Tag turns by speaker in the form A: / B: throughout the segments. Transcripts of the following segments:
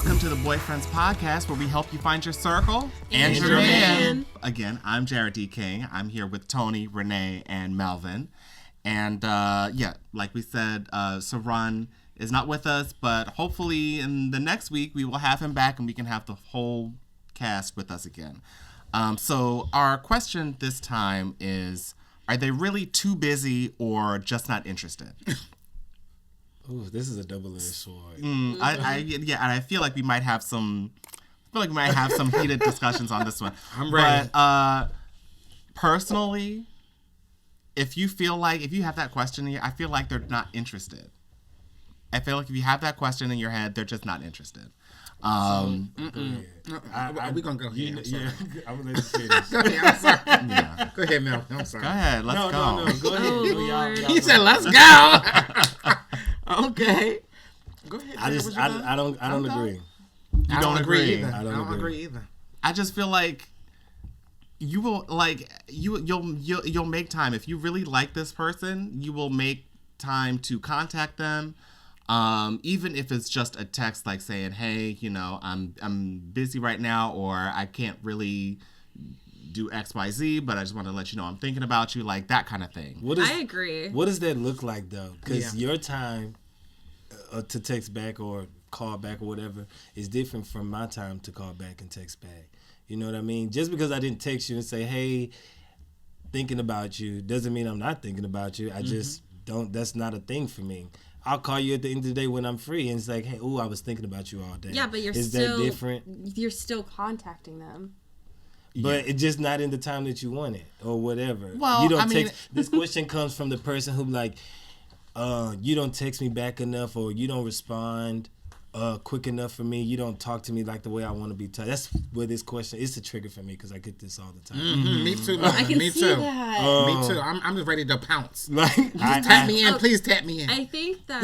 A: Welcome to the BoyFriends podcast, where we help you find your circle and your man. Again, I'm Jarrod D. I'm here with Tony, Renee, and Melvin. And like we said, Sarun is not with us, but hopefully in the next week we will have him back and we can have the whole cast with us again. So our question this time is, are they really too busy or just not interested?
B: Ooh, this is a double-edged sword.
A: I feel like we might have some heated discussions on this one.
B: I'm ready.
A: But personally, if you have that question, I feel like they're not interested. I feel like if you have that question in your head, they're just not interested.
C: Are we gonna go ahead?
B: Yeah, I'm gonna let you say this.
C: Go ahead. I'm sorry.
A: Yeah.
C: Go ahead, Mel. I'm sorry.
A: Go ahead. Let's go.
B: No. Go ahead.
D: Oh,
C: He said, "Let's go." Okay. Go ahead.
B: I don't agree.
A: You don't agree?
C: Either.
B: I don't agree
C: either.
A: I just feel like you will you'll make time if you really like this person. You will make time to contact them, even if it's just a text like saying, "Hey, I'm busy right now," or "I can't really do XYZ, but I just want to let you know I'm thinking about you," like that kind of thing.
D: I agree.
B: What does that look like though? Because your time to text back or call back or whatever is different from my time to call back and text back. You know what I mean? Just because I didn't text you and say, "Hey, thinking about you," doesn't mean I'm not thinking about you. I just don't. That's not a thing for me. I'll call you at the end of the day when I'm free, and it's like, "Hey, I was thinking about you all day."
D: Yeah, but
B: is that different?
D: You're still contacting them.
B: But it's just not in the time that you want it or whatever.
A: Well,
B: you don't text. This question comes from the person who you don't text me back enough, or you don't respond quick enough for me. You don't talk to me like the way I want to be touched. That's where this question is a trigger for me because I get this all the time.
C: Mm-hmm. Me too.
D: I can see that.
C: Me too. I'm just ready to pounce.
B: Just
C: tap me in, please tap me in.
D: I think that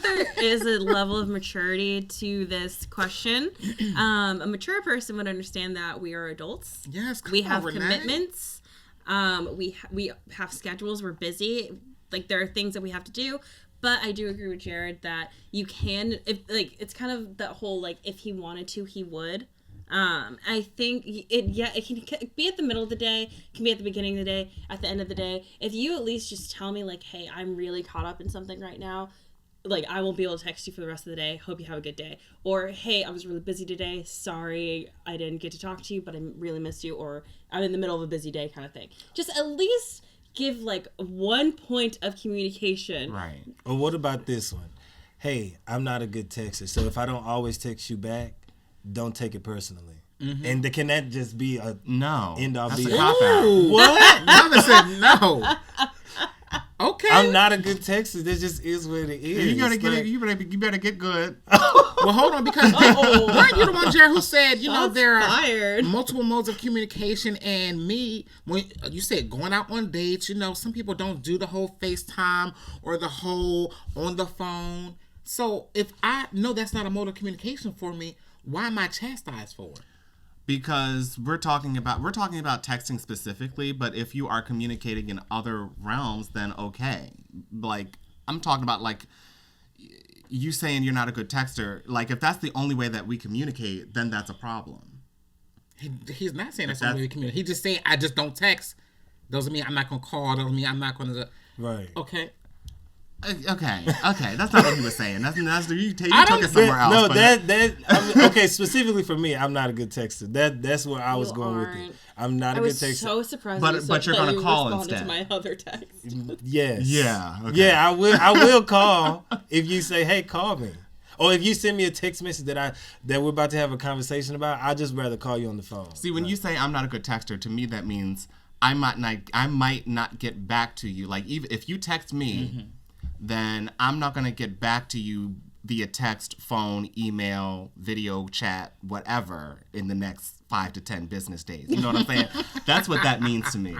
D: there is a level of maturity to this question. A mature person would understand that we are adults.
C: Yes,
D: we have
C: Renee.
D: commitments. We have schedules. We're busy. Like there are things that we have to do. But I do agree with Jarrod that you can, it's kind of that whole, if he wanted to, he would. I think it can be at the middle of the day, it can be at the beginning of the day, at the end of the day. If you at least just tell me, hey, I'm really caught up in something right now, I won't be able to text you for the rest of the day. Hope you have a good day. Or, hey, I was really busy today. Sorry I didn't get to talk to you, but I really missed you. Or I'm in the middle of a busy day kind of thing. Just at least give 1 point of communication.
A: Right.
B: Or what about this one? Hey, I'm not a good texter, so if I don't always text you back, don't take it personally. Mm-hmm. And can that just be a
A: no?
B: End all
A: That's
B: be
A: a cop-out.
C: What? Mother said no. Okay.
B: I'm not a good texter. This just is what it is.
A: You gotta get it. You better get good.
C: Well, hold on, because weren't you the one, Jarrod, who said there are
D: fired.
C: multiple modes of communication, and when you said going out on dates, some people don't do the whole FaceTime or the whole on the phone. So if I know that's not a mode of communication for me, why am I chastised for it?
A: Because we're talking about texting specifically, but if you are communicating in other realms, then okay. I'm talking about you saying you're not a good texter. If that's the only way that we communicate, then that's a problem.
C: He's not saying that's the only way we communicate. He just saying I just don't text. Doesn't mean I'm not gonna call. Doesn't mean I'm not gonna.
B: Right.
C: Okay.
A: Okay. That's not what he was saying. That's you took it somewhere else.
B: No, okay. Specifically for me, I'm not a good texter. That's where I was going with it. I'm not a good texter.
D: I was so surprised.
A: But you're gonna call instead.
D: To my other text.
B: Yes.
A: Yeah. Okay.
B: Yeah, I will call if you say, "Hey, call me." Or if you send me a text message that we're about to have a conversation about, I'd just rather call you on the phone.
A: See, when you say I'm not a good texter, to me that means I might not get back to you. Even if you text me, then I'm not gonna get back to you via text, phone, email, video chat, whatever in the next 5 to 10 business days. You know what I'm saying? That's what that means to me.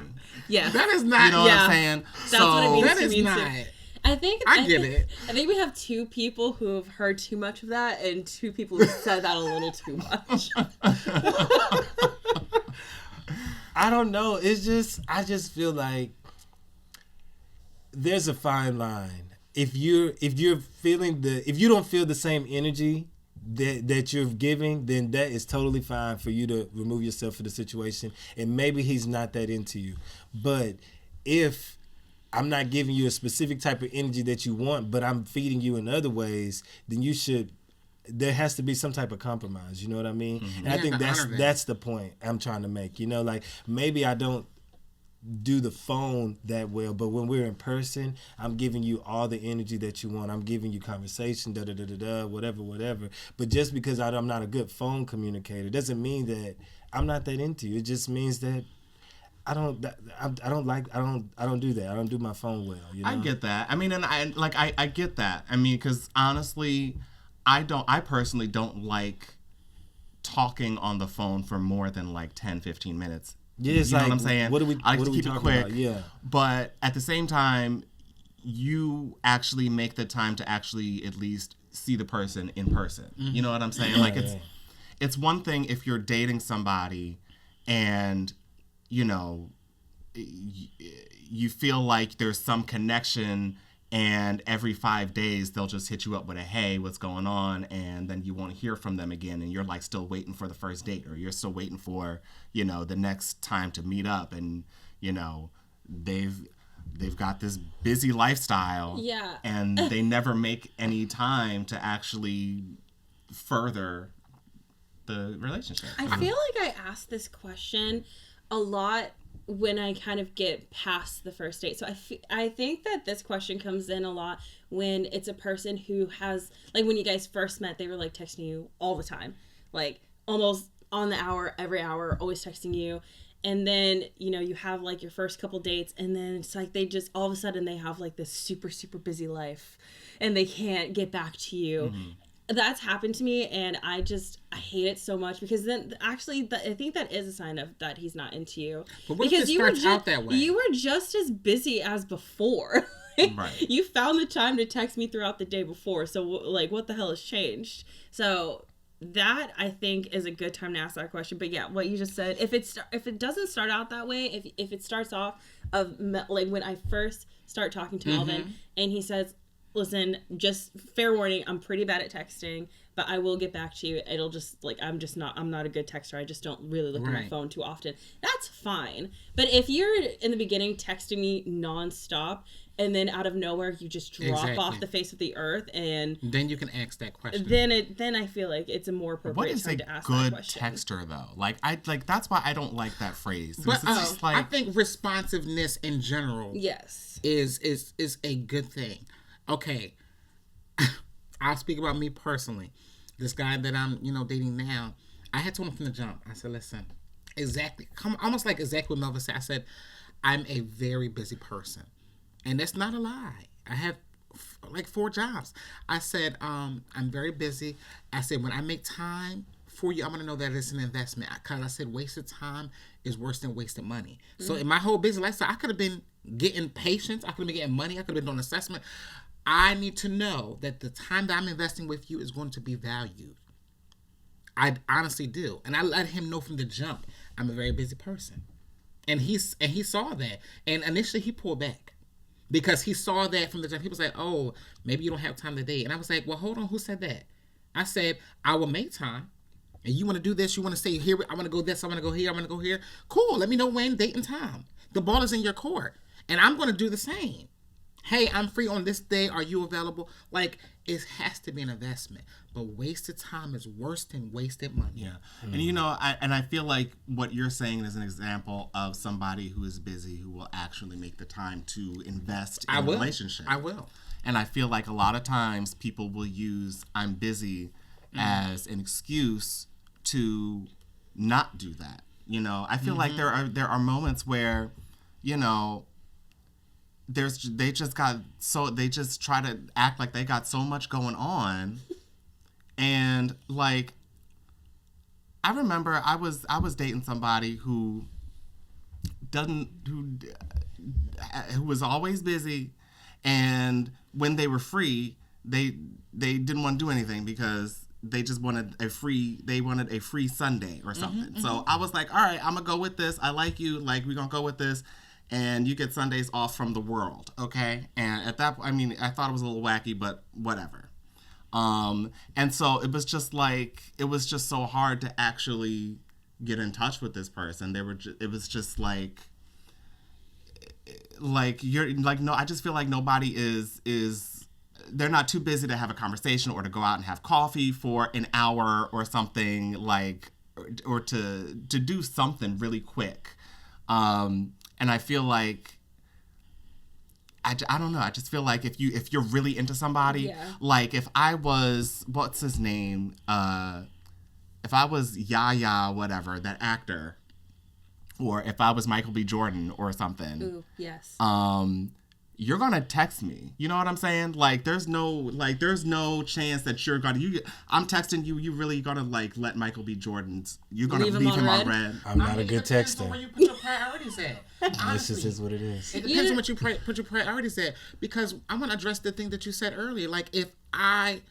D: Yeah,
C: that is not.
A: You know what I'm saying?
D: That's what it means
C: that
D: to
C: is
D: me
C: not.
D: too. I think I think we have two people who have heard too much of that, and two people who said that a little too much.
B: I don't know. It's just I just feel like there's a fine line. If you don't feel the same energy that you're giving, then that is totally fine for you to remove yourself from the situation. And maybe he's not that into you. But if I'm not giving you a specific type of energy that you want, but I'm feeding you in other ways, then there has to be some type of compromise. You know what I mean? Mm-hmm. And I think that's the point I'm trying to make. You know, like maybe I don't do the phone that well, but when we're in person, I'm giving you all the energy that you want. I'm giving you conversation, whatever. But just because I'm not a good phone communicator doesn't mean that I'm not that into you. It just means that I don't do that. I don't do my phone well. You know?
A: I get that. I mean, and I get that. I mean, because honestly, I personally don't like talking on the phone for more than like 10, 15 minutes.
B: Yeah, it's
A: you know
B: like,
A: what I'm saying? I like to keep it quick.
B: About? Yeah.
A: But at the same time, you actually make the time to actually at least see the person in person. Mm-hmm. You know what I'm saying? Like it's one thing if you're dating somebody and, you know, you feel like there's some connection and every 5 days they'll just hit you up with a, hey, what's going on? And then you won't hear from them again. And you're like still waiting for the first date, or you're still waiting for, you know, the next time to meet up. And, you know, they've got this busy lifestyle.
D: Yeah.
A: And they never make any time to actually further the relationship.
D: I feel like I ask this question a lot when I kind of get past the first date. So I think that this question comes in a lot when it's a person who has, like when you guys first met, they were like texting you all the time, like almost on the hour, every hour, always texting you. And then, you know, you have like your first couple dates and then it's like they just, all of a sudden they have like this super, super busy life and they can't get back to you. Mm-hmm. That's happened to me, and I hate it so much because then actually I think that is a sign of that he's not into you.
C: But what
D: because
C: if it starts out that way?
D: You were just as busy as before. Right. You found the time to text me throughout the day before, so like what the hell has changed? So that I think is a good time to ask that question. But yeah, what you just said, if it doesn't start out that way, if it starts off of like when I first start talking to Melvin and he says, listen, just fair warning, I'm pretty bad at texting, but I will get back to you. It'll just like I'm not a good texter. I just don't really look at my phone too often. That's fine. But if you're in the beginning texting me nonstop and then out of nowhere you just drop off the face of the earth, and
C: then you can ask that question.
D: Then I feel like it's a more appropriate time to ask that question.
A: What is a good texter though? That's why I don't like that phrase.
C: But I think responsiveness in general is a good thing. Okay, I'll speak about me personally. This guy that I'm, dating now, I had told him from the jump. I said, listen, almost like exactly what Melvin said. I said, I'm a very busy person. And that's not a lie. I have like 4 jobs. I said, I'm very busy. I said, when I make time for you, I'm going to know that it's an investment. Because I said, wasted time is worse than wasted money. Mm-hmm. So in my whole busy lifestyle, I could have been getting patience. I could have been getting money. I could have been doing assessment. I need to know that the time that I'm investing with you is going to be valued. I honestly do. And I let him know from the jump, I'm a very busy person. And he saw that. And initially he pulled back. Because he saw that from the jump. He was like, oh, maybe you don't have time to date. And I was like, well, hold on, who said that? I said, I will make time. And you want to do this, you want to say, here, I want to go this, I want to go here, I want to go here. Cool, let me know when, date and time. The ball is in your court. And I'm going to do the same. Hey, I'm free on this day. Are you available? Like, it has to be an investment. But wasted time is worse than wasted money.
A: Yeah. Mm-hmm. And I feel like what you're saying is an example of somebody who is busy who will actually make the time to invest in a relationship.
C: I will.
A: And I feel like a lot of times people will use I'm busy as an excuse to not do that. I feel like there are moments where, they just try to act like they got so much going on. And like, I remember I was dating somebody who was always busy, and when they were free, they didn't want to do anything because they just wanted a free Sunday or something. So I was like, all right, I'm gonna go with this. I like you, like we're gonna go with this. And you get Sundays off from the world, okay? And at that point, I thought it was a little wacky, but whatever. And so it was just so hard to actually get in touch with this person. It was just like you're like, no, I just feel like nobody is they're not too busy to have a conversation or to go out and have coffee for an hour or something, like, or to do something really quick. And I feel like I don't know. I just feel like if you're really into somebody, like if I was, what's his name? If I was Yaya, whatever, that actor, or if I was Michael B. Jordan or something.
D: Ooh, yes.
A: You're gonna text me. You know what I'm saying? Like, there's no chance that you're gonna. I'm texting you. You really gonna like let Michael B. Jordan's? You're gonna leave him on red?
B: I'm not a good texter.
C: Where you put your priorities at.
B: This is what it is.
C: It depends on what you put your priorities at. Because I want to address the thing that you said earlier. Like, if I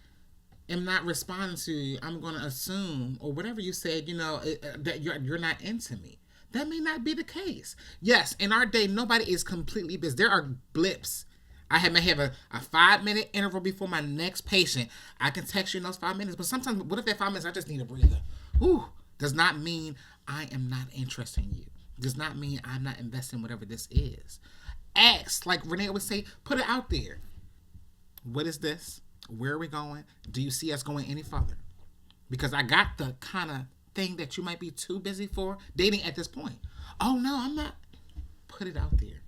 C: am not responding to you, I'm gonna assume, or whatever you said, that you're not into me. That may not be the case. Yes, in our day, nobody is completely busy. There are blips. I may have a 5-minute interval before my next patient. I can text you in those 5 minutes, but sometimes, what if that 5 minutes, I just need a breather? Whew. Does not mean I am not interested in you. Does not mean I'm not investing in whatever this is. Ask, like Renee would say, put it out there. What is this? Where are we going? Do you see us going any further? Because I got the kind of thing that you might be too busy for dating at this point. Oh no, I'm not. Put it out there.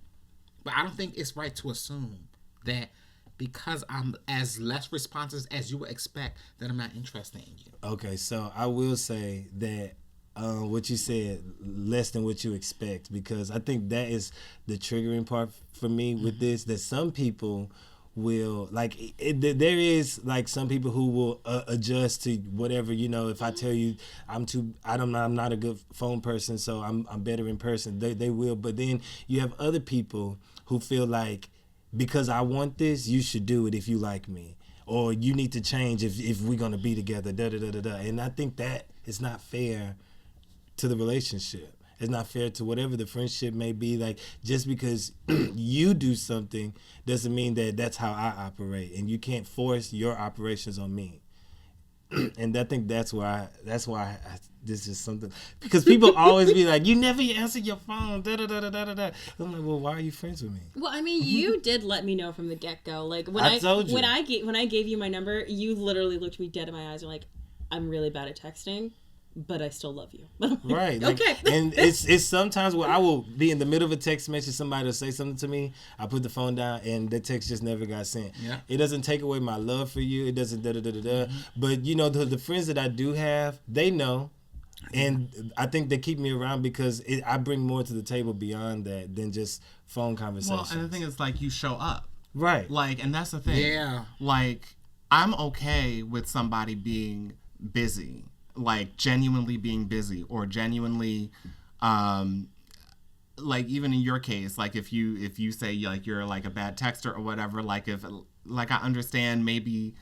C: But I don't think it's right to assume that because I'm as less responsive as you would expect that I'm not interested in you.
B: Okay, so I will say that what you said, less than what you expect, because I think that is the triggering part for me with this, that some people will, like, there is, like, some people who will adjust to whatever, if I tell you I'm not a good phone person, so I'm better in person, they will. But then you have other people who feel like, because I want this, you should do it if you like me, or you need to change if we're going to be together, da-da-da-da-da. And I think that is not fair to the relationship. It's not fair to whatever the friendship may be. Like, just because you do something doesn't mean that that's how I operate, and you can't force your operations on me. And I think that's why this is something, because people always be like, you never answer your phone, da da da da da da. I'm like, well, why are you friends with me?
D: Well, I mean, you did let me know from the get go. Like, when
B: I told you.
D: when I gave you my number, you literally looked me dead in my eyes and like, I'm really bad at texting, but I still love you.
B: Right. Like,
D: okay.
B: And it's sometimes where I will be in the middle of a text message, somebody will say something to me, I put the phone down, and the text just never got sent. Yeah. It doesn't take away my love for you. It doesn't da-da-da-da-da. But, the friends that I do have, they know. And I think they keep me around because I bring more to the table beyond that than just phone conversations.
A: Well, and the thing is, like, you show up.
B: Right.
A: Like, and that's the thing.
C: Yeah.
A: Like, I'm okay with somebody being busy. Like, genuinely being busy, or genuinely, like, even in your case, like, if you say, like, you're like a bad texter or whatever, like, if, like, I understand maybe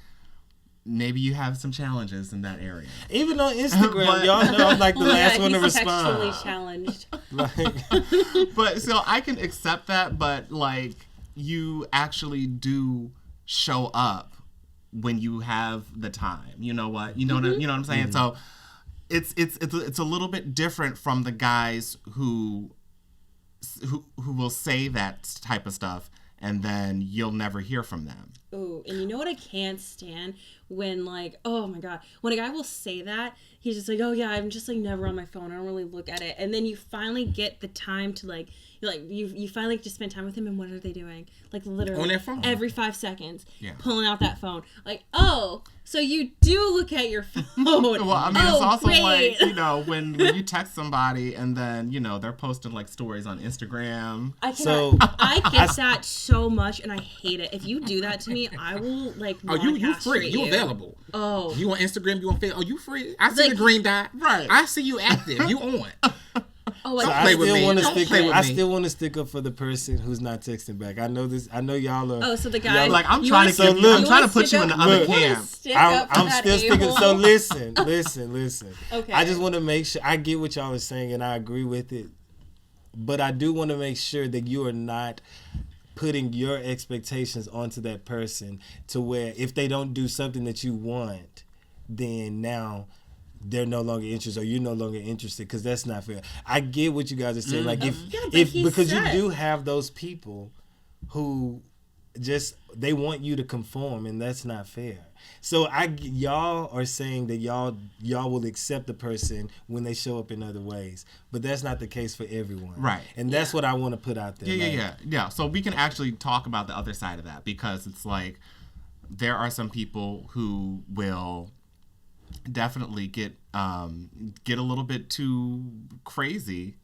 A: you have some challenges in that area.
B: Even on Instagram, y'all know I'm like the last one to respond.
D: He's challenged.
A: But so I can accept that, but, like, you actually do show up when you have the time. You know what? You know what I'm saying? Mm-hmm. So it's a little bit different from the guys who will say that type of stuff and then you'll never hear from them.
D: Oh, and you know what I can't stand? When, like, oh my God, when a guy will say that, he's just like, oh yeah, I'm just like never on my phone, I don't really look at it. And then you finally get the time to like you finally get to spend time with him, and what are they doing? Like, literally
C: on their phone
D: every 5 seconds, pulling out that phone. Like, oh, so you do look at your phone.
A: Well, I mean, it's also like, when you text somebody and then, they're posting like stories on Instagram.
D: I get that so much, and I hate it. If you do that to me, I will like.
C: Oh, you free? You available?
D: Oh,
C: you on Instagram? You on Facebook? Oh, you free? I see the green dot. Right. I see you active. You on?
D: Oh,
B: so I still want to stick up for the person who's not texting back. I know this. I know y'all are.
D: Oh, so the guy.
A: Like, I'm trying to put you in the other camp.
B: I'm still sticking. So listen.
D: Okay.
B: I just want to make sure I get what y'all are saying, and I agree with it. But I do want to make sure that you are not putting your expectations onto that person to where if they don't do something that you want, then now they're no longer interested or you're no longer interested, because that's not fair. I get what you guys are saying. Like if because you do have those people who just they want you to conform, and that's not fair. So y'all are saying that y'all will accept the person when they show up in other ways, but that's not the case for everyone,
A: right?
B: And that's what I want to put out there.
A: Yeah. So we can actually talk about the other side of that, because it's like there are some people who will definitely get a little bit too crazy.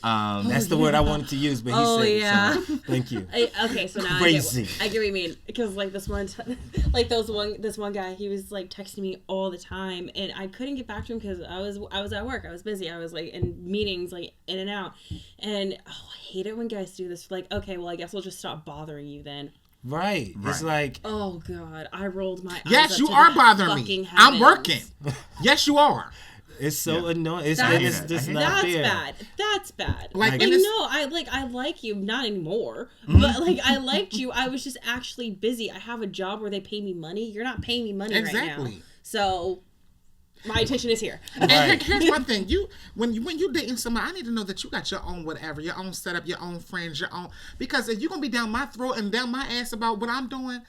B: That's the word I wanted to use, but he said it, so thank you.
D: Okay, so now
B: Crazy.
D: I get what you mean, because like this one guy, he was like texting me all the time, and I couldn't get back to him because I was at work, I was busy, I was like in meetings, like in and out, and I hate it when guys do this. Like, okay, well I guess we'll just stop bothering you then.
B: Right. It's like,
D: oh god, I rolled my eyes.
C: Yes, you are bothering me.
D: Heavens.
C: I'm working. Yes, you are.
B: it's so annoying. It's just not
D: that's
B: fair.
D: bad. That's bad.
C: Like
D: no, I like you, not anymore. But like I liked you. I was just actually busy. I have a job where they pay me money. You're not paying me money right now. So my attention is here.
C: And here's one thing: when you dating somebody, I need to know that you got your own whatever, your own setup, your own friends, your own. Because if you're gonna be down my throat and down my ass about what I'm doing,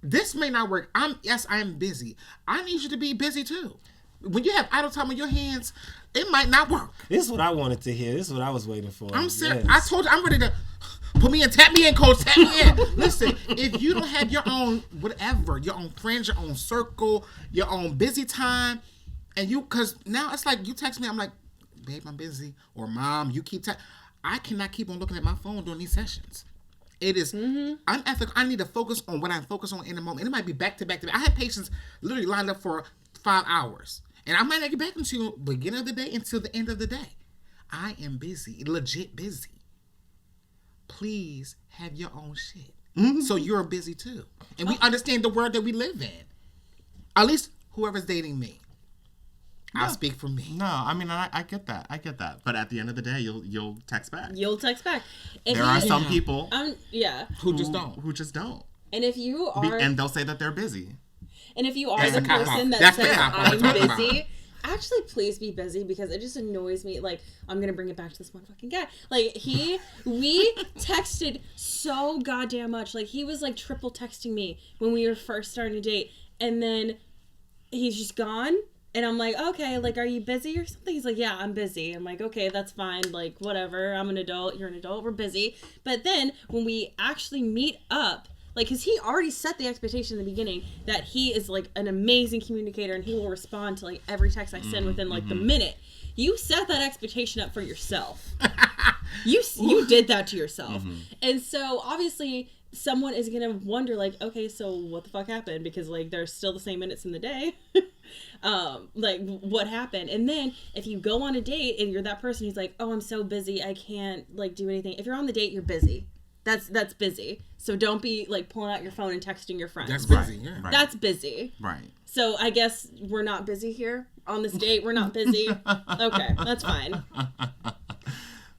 C: this may not work. I am busy. I need you to be busy too. When you have idle time on your hands, it might not work.
B: This is what I wanted to hear. This is what I was waiting for.
C: I'm serious. Yes. I told you I'm ready to put me in, tap me in, coach, tap me in. Listen, if you don't have your own whatever, your own friends, your own circle, your own busy time, and because now it's like you text me, I'm like, babe, I'm busy, or mom, you keep I cannot keep on looking at my phone during these sessions. It is unethical. I need to focus on what I'm focused on in the moment. And it might be back to back to back. I had patients literally lined up for 5 hours. And I might not get back until the beginning of the day until the end of the day. I am busy, legit busy. Please have your own shit. Mm-hmm. So you're busy too. And we understand the world that we live in. At least whoever's dating me. No. I'll speak for me.
A: No, I mean, I get that. I get that. But at the end of the day, you'll text back.
D: You'll text back.
A: There are some people
C: who just don't.
A: Who just don't.
D: And if you are...
A: And they'll say that they're busy.
D: And if you are the person that says, I'm busy, actually please be busy, because it just annoys me. Like, I'm going to bring it back to this motherfucking guy. Like, we texted so goddamn much. Like, he was like triple texting me when we were first starting to date. And then he's just gone. And I'm like, okay, like, are you busy or something? He's like, yeah, I'm busy. I'm like, okay, that's fine. Like, whatever. I'm an adult. You're an adult. We're busy. But then when we actually meet up, like, because he already set the expectation in the beginning that he is, like, an amazing communicator and he will respond to, like, every text I send within, like, the minute. You set that expectation up for yourself. You did that to yourself. Mm-hmm. And so, obviously, someone is going to wonder, like, okay, so what the fuck happened? Because, like, there's still the same minutes in the day. Like, what happened? And then, if you go on a date and you're that person who's like, oh, I'm so busy, I can't, like, do anything. If you're on the date, you're busy. That's busy. So don't be like pulling out your phone and texting your friends.
C: That's busy. Yeah.
A: Right.
D: That's busy.
A: Right.
D: So I guess we're not busy here on this date. We're not busy. Okay, that's fine.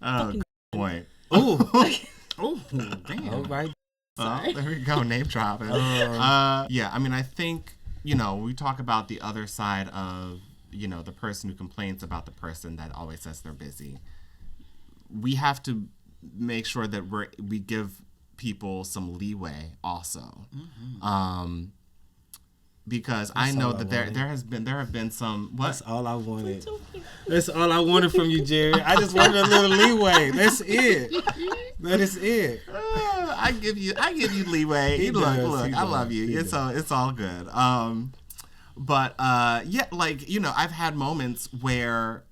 A: Oh, boy.
B: Oh.
C: Oh, damn.
B: All right.
A: Oh, there we go. Name dropping. Yeah, I mean, I think, we talk about the other side of, the person who complains about the person that always says they're busy. We have to make sure that we give people some leeway also, because I know that there have been some. What?
B: That's all I wanted. That's all I wanted from you, Jerry. I just wanted a little leeway. That's it. That is it.
A: I give you leeway. Look, I love you. It's all good. But yeah, like I've had moments where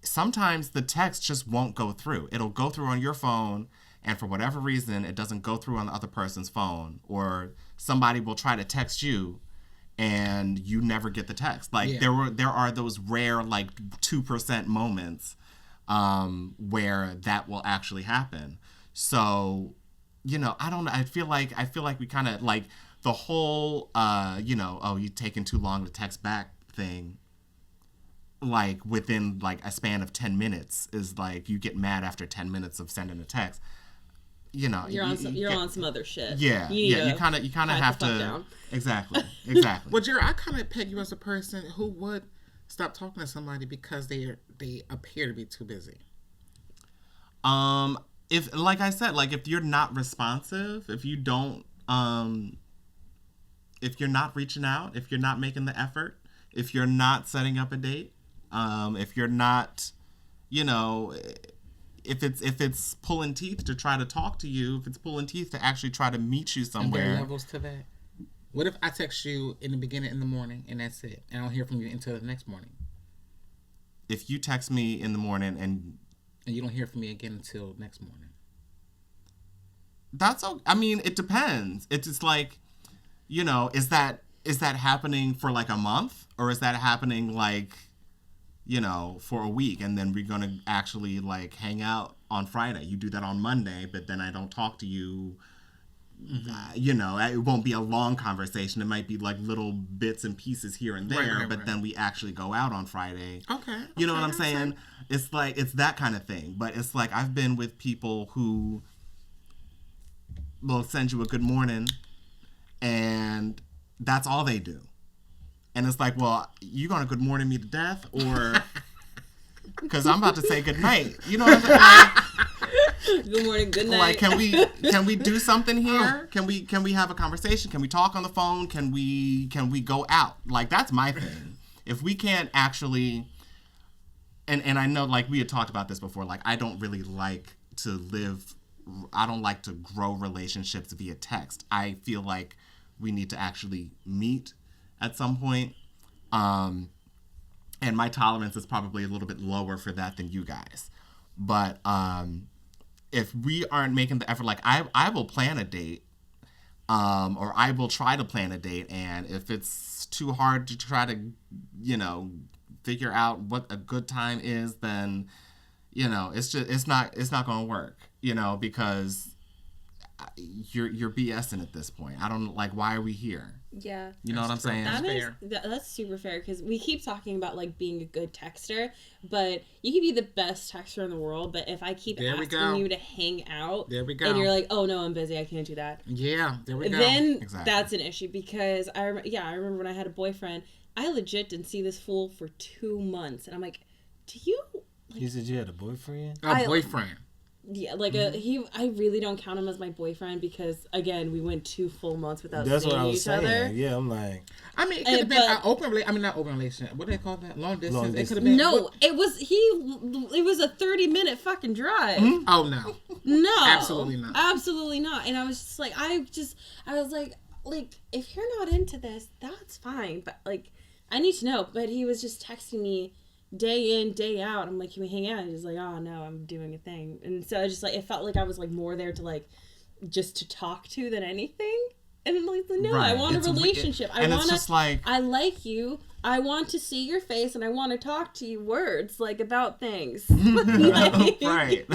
A: sometimes the text just won't go through. It'll go through on your phone, and for whatever reason, it doesn't go through on the other person's phone. Or somebody will try to text you, and you never get the text. Like there are those rare, like 2% moments where that will actually happen. So, I don't know. I feel like we kind of like the whole, oh, you taking too long to text back thing. Like within like a span of 10 minutes is like you get mad after 10 minutes of sending a text. you know,
D: you're on some other shit.
A: Yeah, you kind of have to
D: down.
A: Exactly.
C: Well, Jarrod, I kind of peg you as a person who would stop talking to somebody because they appear to be too busy.
A: If, like I said, like if you're not responsive, if you don't, if you're not reaching out, if you're not making the effort, if you're not setting up a date, if you're not, you know, if it's pulling teeth to try to talk to you, if it's pulling teeth to actually try to meet you somewhere.
C: And there are levels to that. What if I text you in the beginning in the morning and that's it, and I don't hear from you until the next morning?
A: If you text me in the morning and
C: you don't hear from me again until next morning.
A: That's okay. I mean, it depends. It's just like, you know, is that happening for like a month, or is that happening like, you know, for a week, and then we're gonna actually like hang out on Friday? You do that on Monday, but then I don't talk to you. You know, it won't be a long conversation. It might be like little bits and pieces here and there, but then we actually go out on Friday.
C: Okay.
A: You know what I'm saying? It's like, it's that kind of thing. But it's like, I've been with people who will send you a good morning and that's all they do. And it's like, well, you gonna good morning me to death, or because I'm about to say good night. You know what I'm saying? Like,
D: good morning, good night.
A: Like, can we do something here? Can we have a conversation? Can we talk on the phone? Can we go out? Like, that's my thing. If we can't actually, and I know, like, we had talked about this before, like, I don't really like to grow relationships via text. I feel like we need to actually meet at some point. And my tolerance is probably a little bit lower for that than you guys. But if we aren't making the effort, like I will plan a date, or I will try to plan a date, and if it's too hard to try to, you know, figure out what a good time is, then, you know, it's not going to work, you know, because you're BSing at this point. I don't, like, why are we here?
D: Yeah.
A: You know what I'm saying?
D: That's super fair, because we keep talking about, like, being a good texter, but you can be the best texter in the world, but if I keep asking you to hang out, and you're like, oh no, I'm busy, I can't do that.
C: Yeah, there we go.
D: Then that's an issue, because I remember when I had a boyfriend, I legit didn't see this fool for 2 months, and I'm like, do you? Like,
B: you said you had a boyfriend?
C: A boyfriend.
D: Yeah, like I really don't count him as my boyfriend, because again, we went 2 full months without seeing each other.
B: Yeah, I'm like,
C: I mean, it could have been an open relationship. I mean, not open relationship. What do they call that? Long distance. It could have been.
D: No, it was a 30-minute fucking drive.
C: Mm-hmm. Oh no.
D: No.
C: Absolutely not.
D: Absolutely not. And I was just like, I was like, if you're not into this, that's fine, but like, I need to know. But he was just texting me day in, day out. I'm like, can we hang out? And he's like, oh no, I'm doing a thing. And so I just, like, it felt like I was like more there to, like, just to talk to than anything. And I'm like, no, I want a relationship.
A: It's just like,
D: I like you. I want to see your face, and I want to talk to you words, like, about things. Like,
A: right.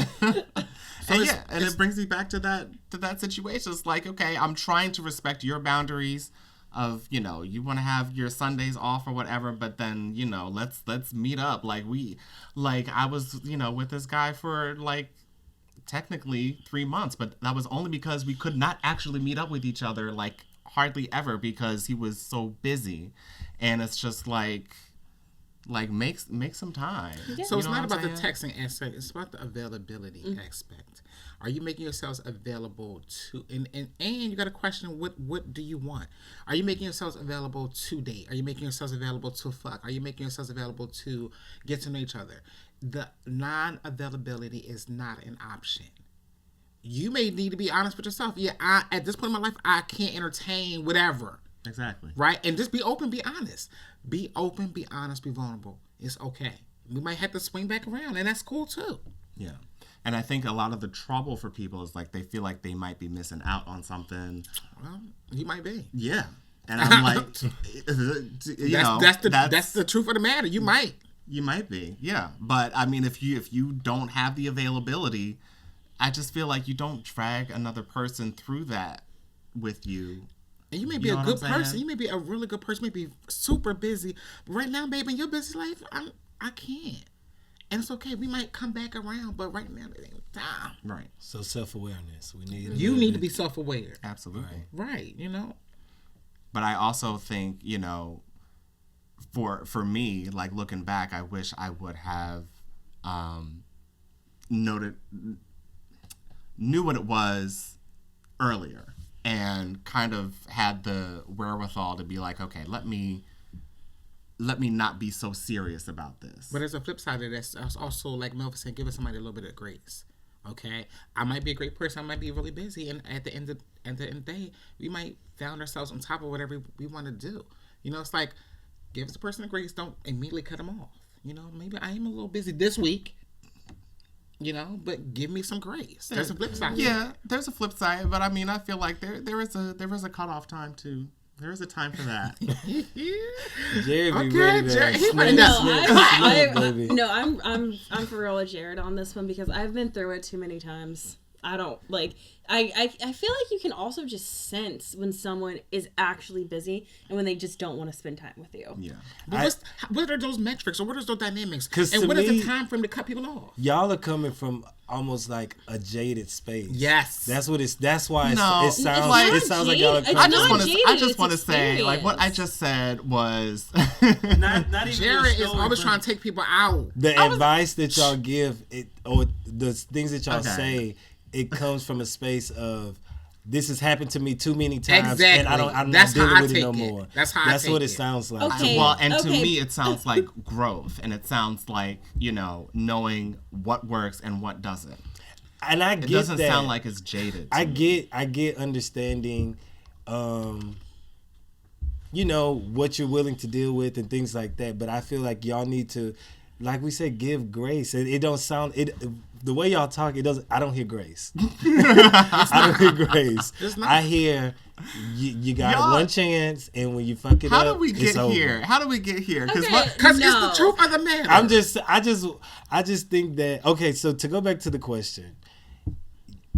A: And it brings me back to that situation. It's like, okay, I'm trying to respect your boundaries of, you know, you want to have your Sundays off or whatever, but then, you know, let's meet up. Like, I was, you know, with this guy for, like, technically 3 months, but that was only because we could not actually meet up with each other, like, hardly ever, because he was so busy. And it's just like make some time.
C: Yeah. So it's not about the texting aspect, it's about the availability aspect. Are you making yourselves available to, and you got to question, what do you want? Are you making yourselves available to date? Are you making yourselves available to fuck? Are you making yourselves available to get to know each other? The non-availability is not an option. You may need to be honest with yourself. Yeah, at this point in my life, I can't entertain whatever.
A: Exactly.
C: Right? And just be open, be honest. Be open, be honest, be vulnerable. It's okay. We might have to swing back around, and that's cool too.
A: Yeah. And I think a lot of the trouble for people is, like, they feel like they might be missing out on something.
C: Well, you might be.
A: Yeah. And I'm like,
C: that's the truth of the matter. You might.
A: You might be. Yeah. But, I mean, if you don't have the availability, I just feel like you don't drag another person through that with you.
C: And you may be a good person. You may be a really good person. You may be super busy. But right now, baby, in your busy life, I can't. And it's okay. We might come back around, but right now it ain't time.
A: Right.
B: So self-awareness.
C: You need to be self-aware.
A: Absolutely.
C: Right. You know.
A: But I also think, you know, for me, like looking back, I wish I would have knew what it was earlier and kind of had the wherewithal to be like, okay, let me not be so serious about this.
C: But there's a flip side of this. Also, like Melvin said, giving somebody a little bit of grace. Okay, I might be a great person. I might be really busy, and at the end of the day, we might find ourselves on top of whatever we want to do. You know, it's like give the person a grace. Don't immediately cut them off. You know, maybe I am a little busy this week. You know, but give me some grace. There's a flip side.
A: Yeah, there's a flip side, but I mean, I feel like there is a cutoff time too. There is a time for that.
B: Jerry be ready to
D: I'm for real with Jarrod on this one because I've been through it too many times. I don't like. I feel like you can also just sense when someone is actually busy and when they just don't want to spend time with you.
A: Yeah.
C: But what are those metrics or what are those dynamics? And what is the time for them to cut people off?
B: Y'all are coming from almost like a jaded space.
C: Yes.
B: That's what it's. That's why
A: it
B: sounds like y'all are coming.
A: I just want to say, like what I just said was.
B: not even
C: Jarrod is always trying to take people out.
B: The advice that y'all give, or the things that y'all say. It comes from a space of this has happened to me too many times, and I'm not dealing with it no more.
C: That's what
B: it sounds like.
D: Okay.
A: Well, and to me, it sounds like growth, and it sounds like knowing what works and what doesn't.
B: And I get that. It
A: doesn't sound like it's jaded.
B: I get understanding, what you're willing to deal with and things like that. But I feel like y'all need to, like we said, give grace. It don't sound it. The way y'all talk, it doesn't. I don't hear grace. I don't hear grace. I hear you got one chance, and when you fuck it
A: how
B: up,
A: do we get here?
B: over.
A: How do we get here? Because
C: it's the truth of the matter.
B: I just think that okay. So to go back to the question,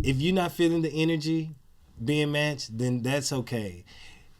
B: if you're not feeling the energy being matched, then that's okay.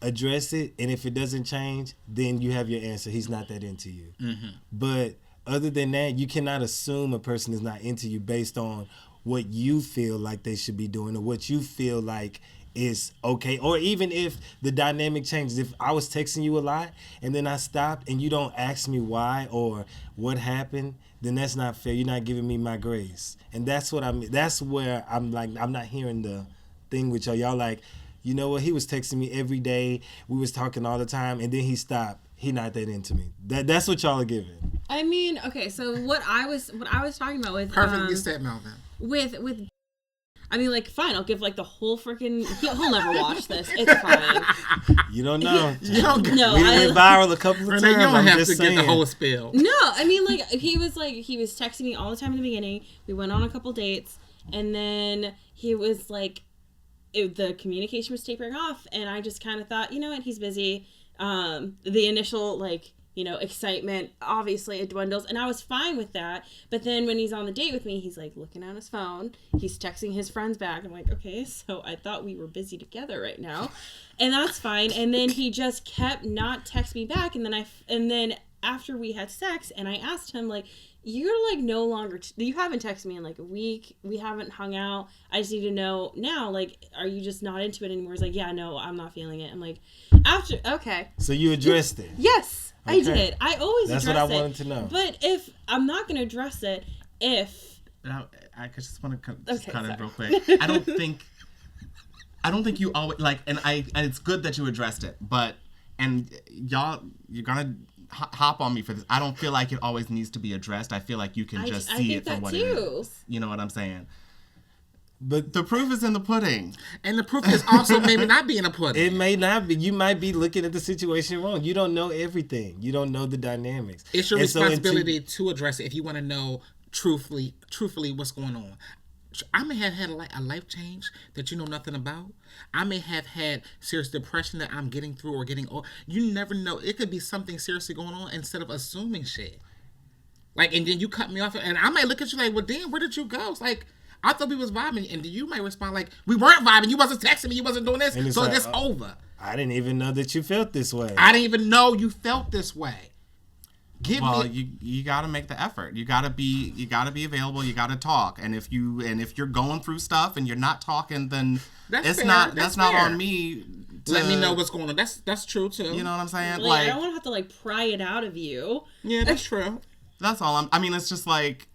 B: Address it, and if it doesn't change, then you have your answer. He's not that into you. Mm-hmm. But other than that, you cannot assume a person is not into you based on what you feel like they should be doing or what you feel like is okay. Or even if the dynamic changes. If I was texting you a lot and then I stopped and you don't ask me why or what happened, then that's not fair. You're not giving me my grace. And that's what I mean. That's where I'm like, I'm not hearing the thing with y'all. Y'all like, you know what? He was texting me every day. We was talking all the time, and then he stopped. He not that into me. That's what y'all are giving.
D: I mean, okay. So what I was talking about with
C: perfectly said, Melvin.
D: With I mean, like, fine. I'll give like the whole freaking. He'll never watch this. It's fine.
B: You don't know.
C: You don't
D: know.
B: We went viral a couple of times.
C: You don't have to
B: saying.
C: get the whole spill.
D: No, I mean, like he was texting me all the time in the beginning. We went on a couple dates, and then he was like. The communication was tapering off, and I just kind of thought, you know what, he's busy. The initial, excitement, obviously it dwindles, and I was fine with that. But then when he's on the date with me, he's, looking at his phone. He's texting his friends back. I'm like, okay, so I thought we were busy together right now. And that's fine. And then he just kept not texting me back, and then after we had sex, and I asked him, you're no longer you haven't texted me in a week, we haven't hung out, I just need to know now, are you just not into it anymore? He's like, yeah, no, I'm not feeling it. I'm like, okay, so
B: you addressed it?
D: Yes, okay. I did. I always
B: that's
D: address
B: what I wanted to know.
D: But if I'm not going to address it,
A: I just want to cut in real quick. I don't think you always and it's good that you addressed it, but you're gonna hop on me for this. I don't feel like it always needs to be addressed. I feel like you can just see it for what it is. You know what I'm saying? But the proof is in the pudding.
C: And the proof is also maybe not be in the pudding.
B: It may not be. You might be looking at the situation wrong. You don't know everything. You don't know the dynamics.
C: It's your responsibility to address it if you want to know truthfully what's going on. I may have had a life change that you know nothing about. I may have had serious depression that I'm getting through or getting over. You never know. It could be something seriously going on instead of assuming shit. And then you cut me off, and I might look at you well, damn, where did you go? It's I thought we was vibing, and then you might respond we weren't vibing. You wasn't texting me. You wasn't doing this. So it's over.
B: I didn't even know that you felt this way.
C: I didn't even know you felt this way.
A: you got to make the effort. You got to be available. You got to talk. And if you're going through stuff and you're not talking, then that's not on me.
C: Let me know what's going on. That's true too.
A: You know what I'm saying?
D: Like I don't want to have to like pry it out of you.
C: Yeah, that's true.
A: That's all. I mean, it's just like.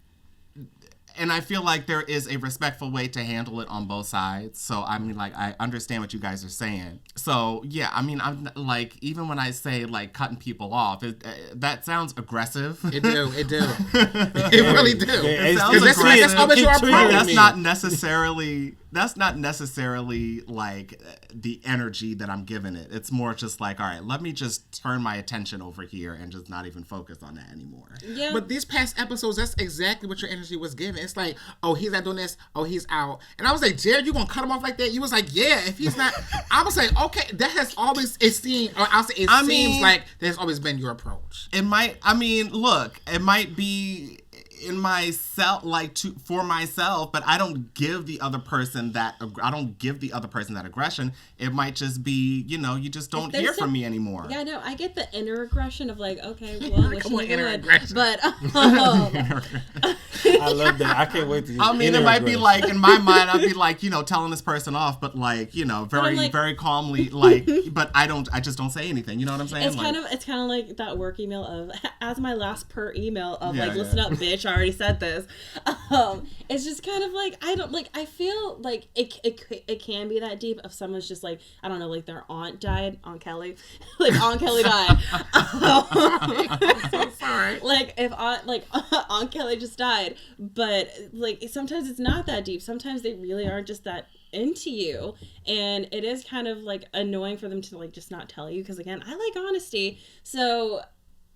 A: And I feel like there is a respectful way to handle it on both sides. So, I mean, like, I understand what you guys are saying. So, yeah, I mean, I'm like, even when I say, like, cutting people off, that sounds aggressive.
C: It do. It really do.
A: It sounds aggressive. That's not necessarily, like, the energy that I'm giving it. It's more just like, all right, let me just turn my attention over here and just not even focus on that anymore.
C: Yeah. But these past episodes, that's exactly what your energy was giving. It's like, oh, he's not doing this. Oh, he's out. And I was like, Jarrod, you gonna cut him off like that? You was like, yeah, if he's not. I was like, okay, that has always, it seems like that's always been your approach.
A: It might be in myself, like for myself, but I don't give the other person that aggression. It might just be, you just don't hear from me anymore.
D: Yeah, no, I get the inner aggression of like, okay, well, wishing you good, but
B: I love that. I can't wait to use
A: it might be like, in my mind, I'd be like, telling this person off, but like, very calmly, like, but I just don't say anything. You know what I'm saying?
D: It's kind of like that work email of, as my last per email of listen up, bitch, I already said this. It's just kind of like, I feel like it can be that deep if someone's just like, I don't know, like their aunt died, Aunt Kelly, like Aunt Kelly died.
C: So sorry.
D: Like if Aunt Kelly just died, but like sometimes it's not that deep. Sometimes they really are just that into you, and it is kind of like annoying for them to like just not tell you, because again, I like honesty. So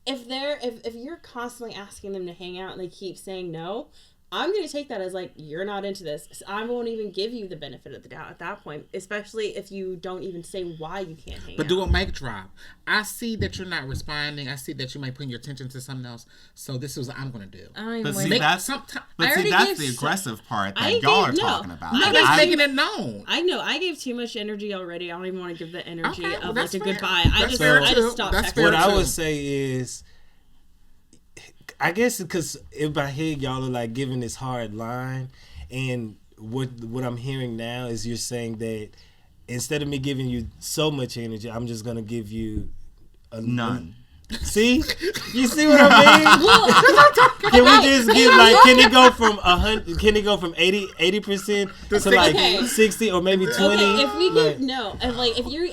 D: if you're constantly asking them to hang out and they keep saying no, I'm going to take that as like, you're not into this. So I won't even give you the benefit of the doubt at that point, especially if you don't even say why you can't hang out.
C: But do a mic drop. I see that you're not responding. I see that you might put your attention to something else. So this is what I'm going to do.
A: That's the aggressive part that y'all are talking about.
C: No, that's making it known.
D: I know. I gave too much energy already. I don't even want to give the energy of like a
C: fair.
D: goodbye. I just stopped texting.
B: What I would say is, I guess because in my head y'all are like giving this hard line, and what I'm hearing now is you're saying that instead of me giving you so much energy, I'm just gonna give you
A: none.
B: See, you see what I mean? Can we just give like? Can it go from 100? Can it go from 80% to like 60 or maybe 20?
D: Okay, if we give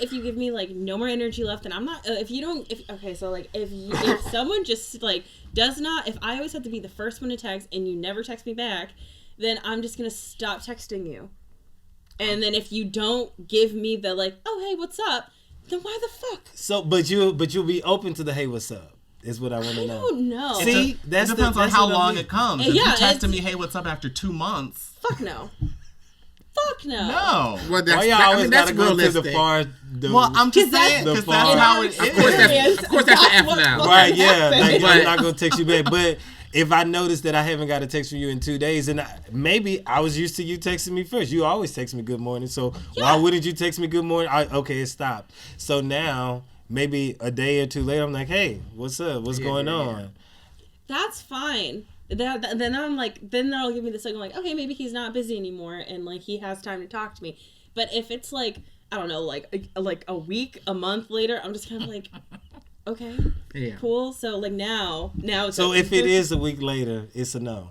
D: if you give me like no more energy left, then I'm not. If someone just like does not, if I always have to be the first one to text and you never text me back, then I'm just gonna stop texting you. And then if you don't give me the like, oh hey, what's up? Then why the fuck?
B: So, but you'll be open to the hey, what's up? Is what I want to know.
D: I don't know.
A: See, it depends on how long it comes. If you texted me, hey, what's up after 2 months?
D: Fuck no. Fuck no.
A: No.
B: Well, why y'all always gotta go to the far?
A: Well, I'm just saying because that's how it is.
C: Of course, that's the F now.
B: Right? Yeah. Like, I'm not gonna text you back, but. If I notice that I haven't got a text from you in 2 days, and maybe I was used to you texting me first. You always text me good morning, so why wouldn't you text me good morning? Okay, it stopped. So now, maybe a day or two later, I'm like, hey, what's up? What's going on?
D: That's fine. Then I'm like, then that'll give me the signal like, okay, maybe he's not busy anymore, and like he has time to talk to me. But if it's like, I don't know, like a week, a month later, I'm just kind of like, okay, cool. So like now it's
B: so if it is a week later, it's a no.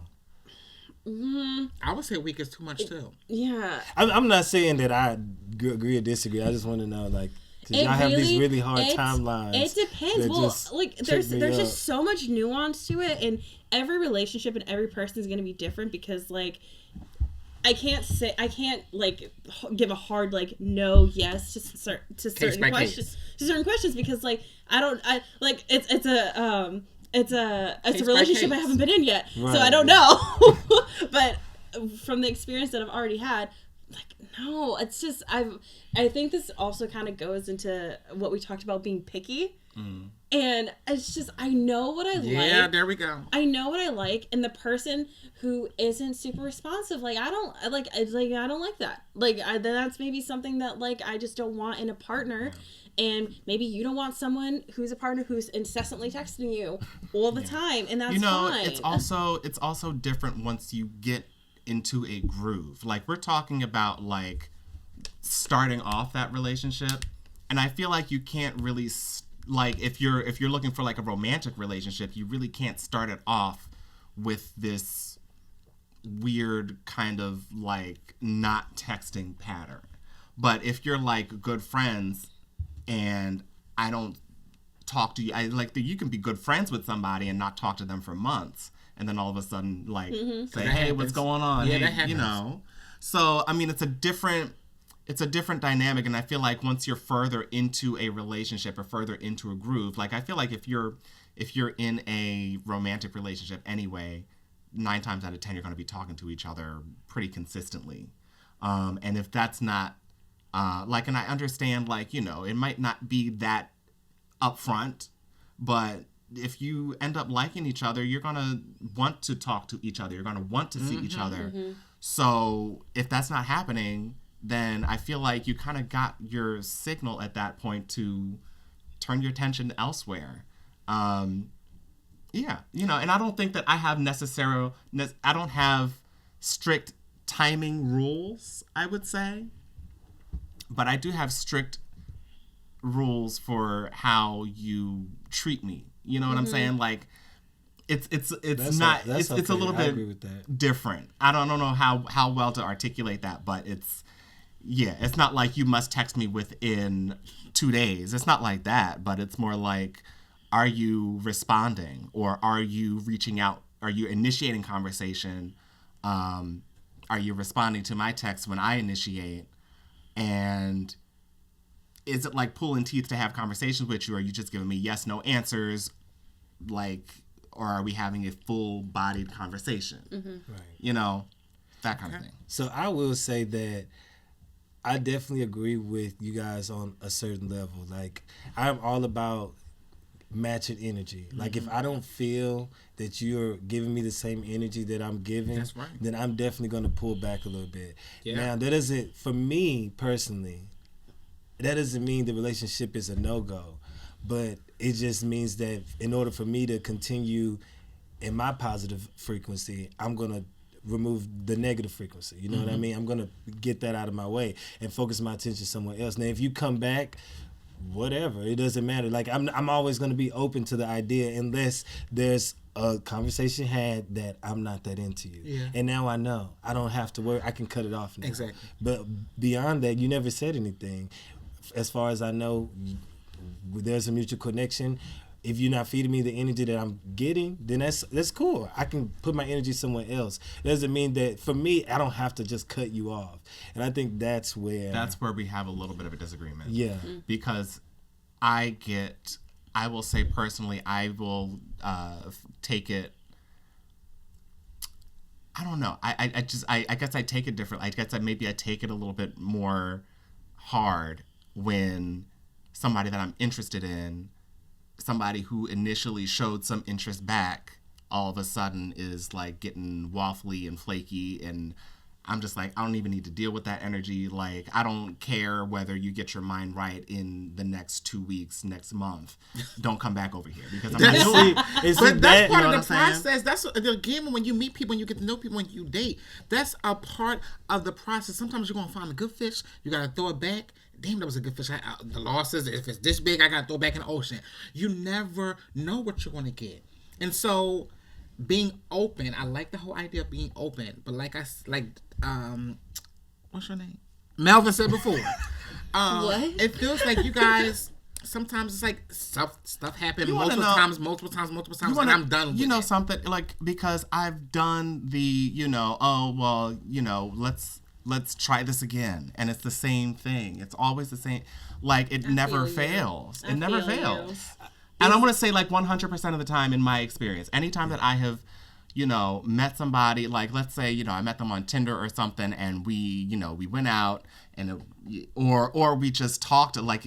D: Mm-hmm.
C: I would say a week is too much too.
D: Yeah.
B: I'm not saying that I agree or disagree. I just want to know, like, because y'all have these really hard timelines.
D: It depends. Well, like there's just so much nuance to it, and every relationship and every person is going to be different, because like I can't like give a hard like no yes to certain questions because like it's a relationship I haven't been in yet, right. So I don't know. But from the experience that I've already had, like, no, it's just, I think this also kind of goes into what we talked about being picky. And it's just, I know what I like.
C: Yeah, there we go.
D: I know what I like, and the person who isn't super responsive, like, I don't like that. Like, that's maybe something that, like, I just don't want in a partner. And maybe you don't want someone who's a partner who's incessantly texting you all the time, and that's fine.
A: It's also different once you get into a groove. Like, we're talking about, like, starting off that relationship, and I feel like you can't really like, if you're looking for like a romantic relationship, you really can't start it off with this weird kind of like not texting pattern. But if you're like good friends and I don't talk to you, you can be good friends with somebody and not talk to them for months, and then all of a sudden like say, hey, what's going on?
C: Yeah,
A: hey,
C: that happens.
A: So I mean, it's a different dynamic, and I feel like once you're further into a relationship or further into a groove, like I feel like if you're in a romantic relationship anyway, 9 times out of 10 you're going to be talking to each other pretty consistently, and if that's not and I understand, like, it might not be that upfront, but if you end up liking each other, you're going to want to talk to each other, you're going to want to see each other. So if that's not happening, then I feel like you kind of got your signal at that point to turn your attention elsewhere. And I don't think that I don't have strict timing rules, I would say, but I do have strict rules for how you treat me. You know what I'm saying? Like, it's a little bit different. I don't know how well to articulate that, but it's not like you must text me within 2 days. It's not like that, but it's more like, are you responding, or are you reaching out? Are you initiating conversation? Are you responding to my text when I initiate? And is it like pulling teeth to have conversations with you, or are you just giving me yes, no answers? Like, or are we having a full-bodied conversation? Right. That kind of thing.
B: So I will say that I definitely agree with you guys on a certain level. Like, I'm all about matching energy. Like, if I don't feel that you're giving me the same energy that I'm giving,
C: that's right,
B: then I'm definitely going to pull back a little bit.
C: Yeah.
B: Now, that doesn't, for me personally, that doesn't mean the relationship is a no-go. But it just means that in order for me to continue in my positive frequency, I'm going to remove the negative frequency. You know what I mean? I'm going to get that out of my way and focus my attention somewhere else. Now, if you come back, whatever, it doesn't matter. Like, I'm always going to be open to the idea unless there's a conversation had that I'm not that into you.
C: Yeah.
B: And now I know. I don't have to worry. I can cut it off now.
C: Exactly.
B: But beyond that, you never said anything. As far as I know, there's a mutual connection. If you're not feeding me the energy that I'm getting, then that's cool. I can put my energy somewhere else. It doesn't mean that, for me, I don't have to just cut you off. And I think that's where
A: we have a little bit of a disagreement.
B: Yeah.
A: Because I will say personally, I will take it, I don't know. I guess I take it differently. I guess I take it a little bit more hard when somebody that I'm interested in, somebody who initially showed some interest back, all of a sudden is like getting waffly and flaky, and I'm just like, I don't even need to deal with that energy. Like, I don't care whether you get your mind right in the next 2 weeks, next month. Don't come back over here, because I'm not
C: But that's part of the process. That's, again, when you meet people, when you get to know people, when you date, that's a part of the process. Sometimes you're going to find a good fish. You got to throw it back. Damn, that was a good fish. The law says if it's this big, I got to throw it back in the ocean. You never know what you're going to get. And so being open, I like the whole idea of being open. But what's your name? Melvin said before.
D: What?
C: It feels like you guys, sometimes it's like stuff happen multiple times, and I'm done with it.
A: Something, like, because I've done the, let's try this again. And it's the same thing. It's always the same. Like, it never fails. It never fails. And I'm going to say, like, 100% of the time in my experience, anytime that I have met somebody, like, let's say, I met them on Tinder or something, and we went out, and or we just talked, like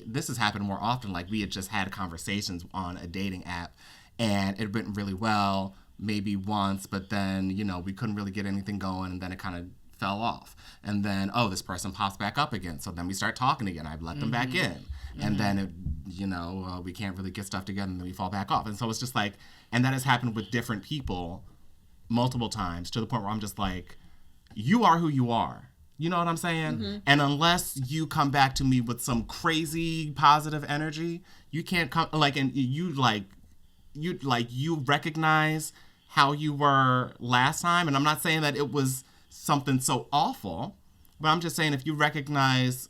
A: this has happened more often, like we had just had conversations on a dating app, and it went really well, maybe once, but then, we couldn't really get anything going, and then it kind of fell off. And then, this person pops back up again. So then we start talking again. I let them back in. And then, we can't really get stuff together, and then we fall back off. And so it's just like, and that has happened with different people multiple times, to the point where I'm just like, you are who you are. You know what I'm saying? And unless you come back to me with some crazy positive energy, you can't come, and you recognize how you were last time. And I'm not saying that it was something so awful, but I'm just saying, if you recognize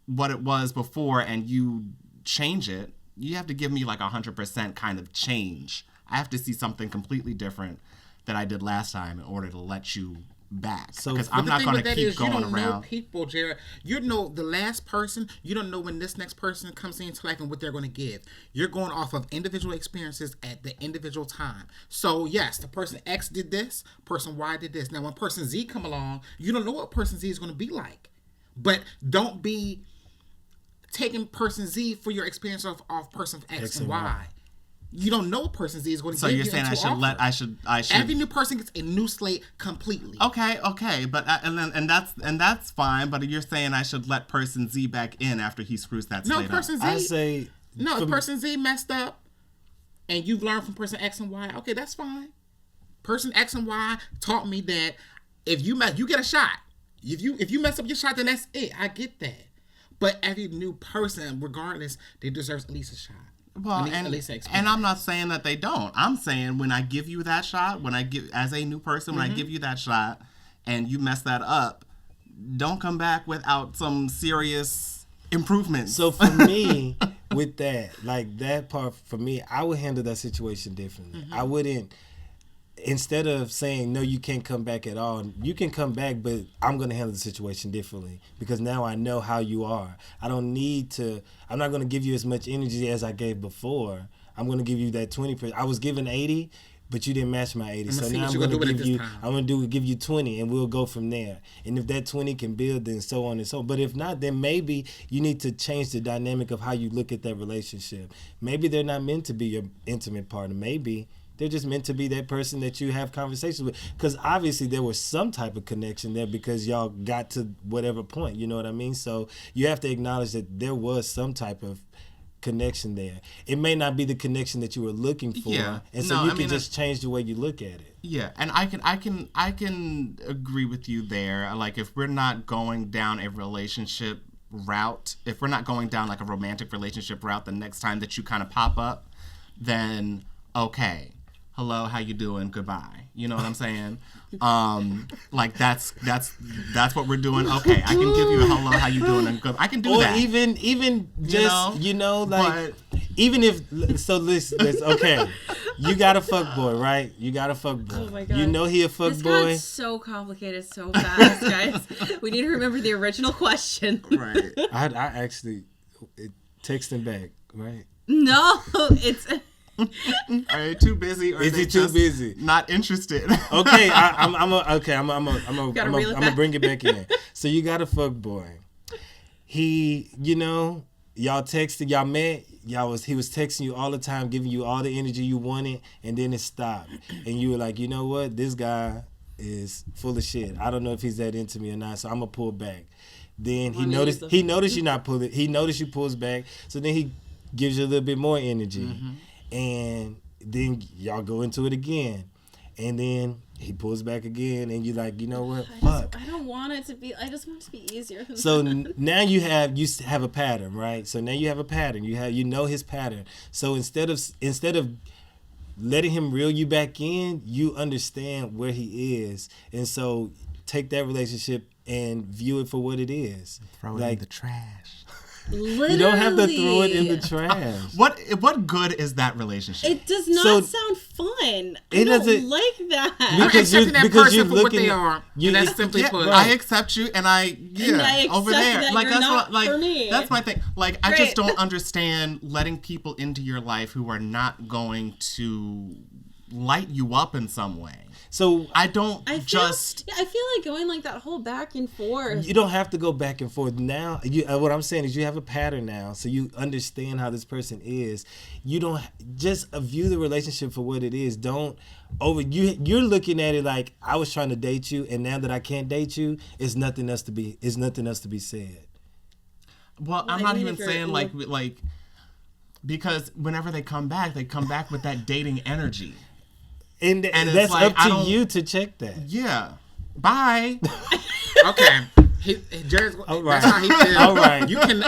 A: what it was before and you change it, you have to give me like 100% kind of change. I have to see something completely different that I did last time in order to let you back. So, because I'm not going to keep going around.
C: You don't know people, Jarrod. You know the last person. You don't know when this next person comes into life and what they're going to give. You're going off of individual experiences at the individual time. So yes, the person X did this, person Y did this. Now when person Z come along, you don't know what person Z is going to be like. But don't be taking person Z for your experience of person X and Y. You don't know what person Z is going to give you. So you're saying I should. Every new person gets a new slate completely.
A: Okay, but and that's fine. But you're saying I should let person Z back in after he screws that slate up.
C: No, person Z. If person Z messed up, and you've learned from person X and Y. Okay, that's fine. Person X and Y taught me that if you mess, you get a shot. If you mess up your shot, then that's it. I get that. But every new person, regardless, they deserve at least a shot.
A: Well, and I'm not saying that they don't. I'm saying when I give you that shot, as a new person, when I give you that shot and you mess that up, don't come back without some serious improvement.
B: So for me, with that part, for me, I would handle that situation differently. I wouldn't, instead of saying, no, you can't come back at all, you can come back, but I'm going to handle the situation differently because now I know how you are. I'm not going to give you as much energy as I gave before. I'm going to give you that 20%. I was giving 80, but you didn't match my 80. So now I'm going to give you 20, and we'll go from there. And if that 20 can build, then so on and so on. But if not, then maybe you need to change the dynamic of how you look at that relationship. Maybe they're not meant to be your intimate partner. Maybe they're just meant to be that person that you have conversations with. Because obviously there was some type of connection there because y'all got to whatever point, you know what I mean? So you have to acknowledge that there was some type of connection there. It may not be the connection that you were looking for. Yeah. And so you can just change the way you look at it.
A: Yeah, and I can agree with you there. Like, if we're not going down a relationship route, if we're not going down like a romantic relationship route the next time that you kind of pop up, then okay. Hello, how you doing? Goodbye. You know what I'm saying? Like that's what we're doing. Okay, I can give you a hello, how you doing? And I can do that.
B: Or even just even if so. Listen, okay. You got a fuck boy, right? You got a fuck boy.
D: Oh my God.
B: You know he a fuck boy.
D: This got so complicated so fast, guys. We need to remember the original question.
A: Right.
B: I actually text him back. Right.
D: No, it's.
A: Are they too busy, or
B: is he too busy?
A: Not interested.
B: Okay, I'm gonna bring it back in. So you got a fuck boy. He, y'all texted, y'all met, he was texting you all the time, giving you all the energy you wanted, and then it stopped, and you were like, you know what, this guy is full of shit. I don't know if he's that into me or not, so I'm gonna pull back. Then he noticed you not pulling. He noticed you pulls back, so then he gives you a little bit more energy. Mm-hmm. And then y'all go into it again. And then he pulls back again. And you're like, you know what? Fuck.
D: I don't want it to be, I just want it to be easier.
B: So now you have a pattern, right? So now you have a pattern. You know his pattern. So instead of letting him reel you back in, you understand where he is. And so take that relationship and view it for what it is.
A: Throw it in the trash.
D: Literally.
B: You don't have to throw it in the trash.
A: What good is that relationship?
D: It does not sound fun. I don't like that.
C: I'm accepting that person for what they are. That's simply put.
A: I accept you, and I over there.
D: That
A: like
D: you're
A: that's
D: not
A: what
D: for me.
A: That's my thing. Like I just don't understand letting people into your life who are not going to light you up in some way.
B: So
A: I feel
D: like going like that whole back and forth.
B: You don't have to go back and forth now. What I'm saying is you have a pattern now, so you understand how this person is. You don't just view the relationship for what it is. You're looking at it like I was trying to date you, and now that I can't date you, it's nothing else to be said.
A: Well, I'm not even saying like because whenever they come back with that dating energy.
B: And that's like, up to you to check that.
A: Yeah. Bye.
C: Okay. Jared's,
B: all right.
C: That's how he feels.
B: All right.
C: You can,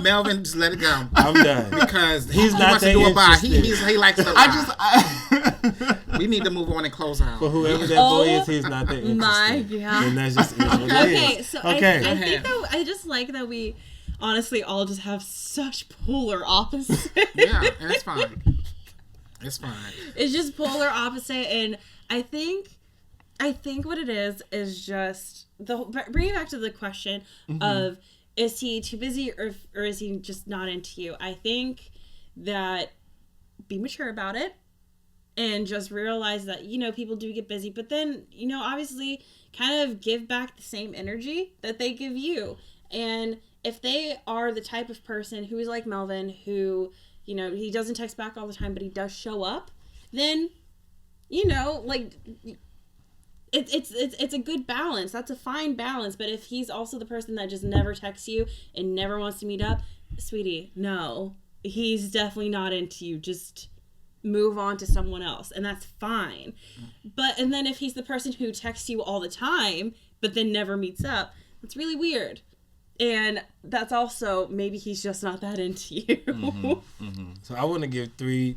C: Melvin, just let it go.
B: I'm done.
C: Because
B: he's
C: he
B: not
C: wants
B: that
C: to do a bye.
B: interested.
C: He likes to lie. We need to move on and close out.
B: For whoever that boy is, he's not that interested.
D: My God.
B: And that's just what it
D: Okay,
B: is.
D: so I think that I just like that we honestly all just have such polar opposites.
C: Yeah, and it's fine. It's fine.
D: It's just polar opposite, and I think what it is just bringing it back to the question of is he too busy or is he just not into you? I think that be mature about it and just realize that, people do get busy, but then, obviously kind of give back the same energy that they give you. And if they are the type of person who is like Melvin, who he doesn't text back all the time, but he does show up, then, like, it's a good balance. That's a fine balance. But if he's also the person that just never texts you and never wants to meet up, sweetie, no, he's definitely not into you. Just move on to someone else, and that's fine. And then if he's the person who texts you all the time, but then never meets up, that's really weird. And that's also, maybe he's just not that into you.
B: So I want to give 3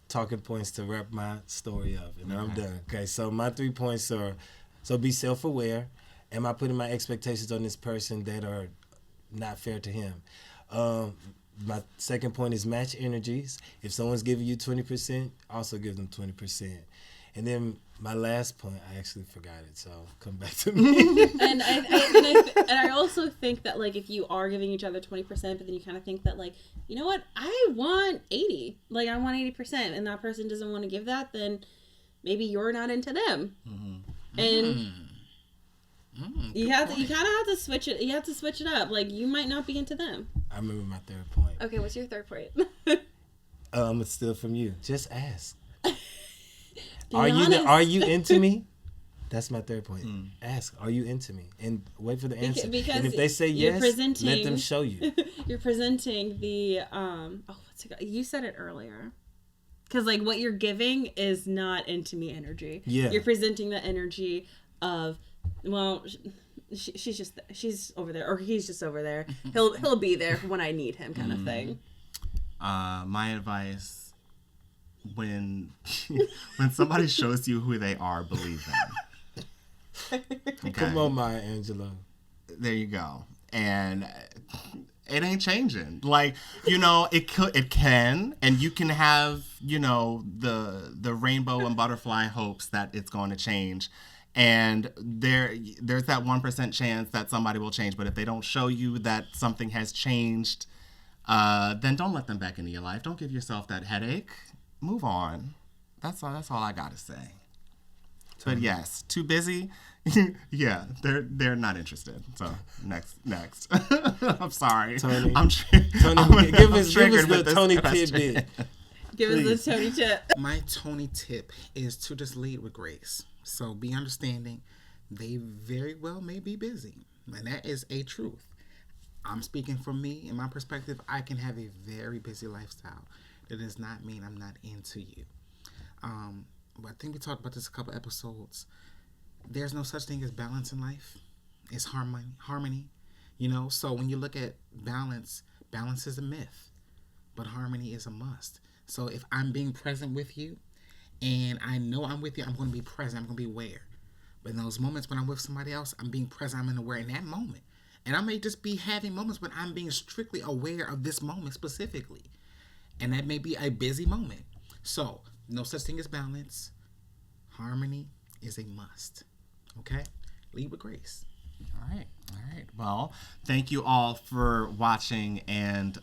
B: talking points to wrap my story up. And I'm done. Okay, so my 3 points are, so be self-aware. Am I putting my expectations on this person that are not fair to him? My second point is match energies. If someone's giving you 20%, also give them 20%. And then my last point, I actually forgot it, so come back to me.
D: and I also think that, like, if you are giving each other 20%, but then you kind of think that, like, you know what, I want 80. Like, I want 80%, and that person doesn't want to give that, then maybe you're not into them. And you kind of have to switch it. You have to switch it up. Like, you might not be into them.
B: I remember my third point.
D: Okay, what's your third point?
B: It's still from you. Just ask.
D: Be
B: are
D: honest.
B: you into me? That's my third point. Ask, are you into me? And wait for the answer.
D: Because
B: and if they say yes, let them show you.
D: You're presenting the what's it called? You said it earlier. Because, like, what you're giving is not into me energy.
B: Yeah.
D: You're presenting the energy of, well, she's over there, or he's just over there. He'll be there when I need him, kind of thing.
A: My advice: when somebody shows you who they are, believe them. Okay?
B: Come on, Maya Angelou.
A: There you go. And it ain't changing. Like, it can, and you can have, the rainbow and butterfly hopes that it's going to change. And there's that 1% chance that somebody will change. But if they don't show you that something has changed, then don't let them back into your life. Don't give yourself that headache. Move on. That's all I gotta say. But yes, too busy. Yeah, they're not interested. So next. I'm sorry.
B: Tony,
A: Tony,
B: give us the Tony tidbit.
D: Give us the Tony tip.
C: My Tony tip is to just lead with grace. So be understanding. They very well may be busy, and that is a truth. I'm speaking from me. In my perspective, I can have a very busy lifestyle. That does not mean I'm not into you. But I think we talked about this a couple episodes. There's no such thing as balance in life. It's harmony. So when you look at balance is a myth, but harmony is a must. So if I'm being present with you, and I know I'm with you, I'm going to be present. I'm going to be aware. But in those moments when I'm with somebody else, I'm being present. I'm aware in that moment. And I may just be having moments when I'm being strictly aware of this moment specifically. And that may be a busy moment. So, no such thing as balance. Harmony is a must. Okay? Lead with grace.
A: All right. Well, thank you all for watching and,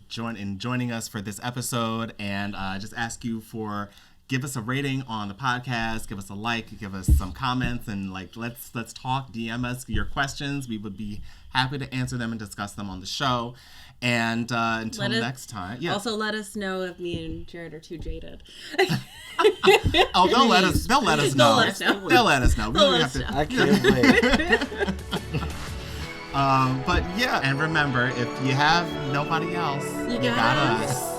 A: joining us for this episode, and just ask you for give us a rating on the podcast, give us a like, give us some comments, and like let's talk. DM us your questions. We would be happy to answer them and discuss them on the show. And until next time,
D: Also, let us know if me and Jarrod are too jaded.
A: Oh, they'll let us know. They'll let us know.
B: I can't wait.
A: But yeah, and remember, if you have nobody else, you got us.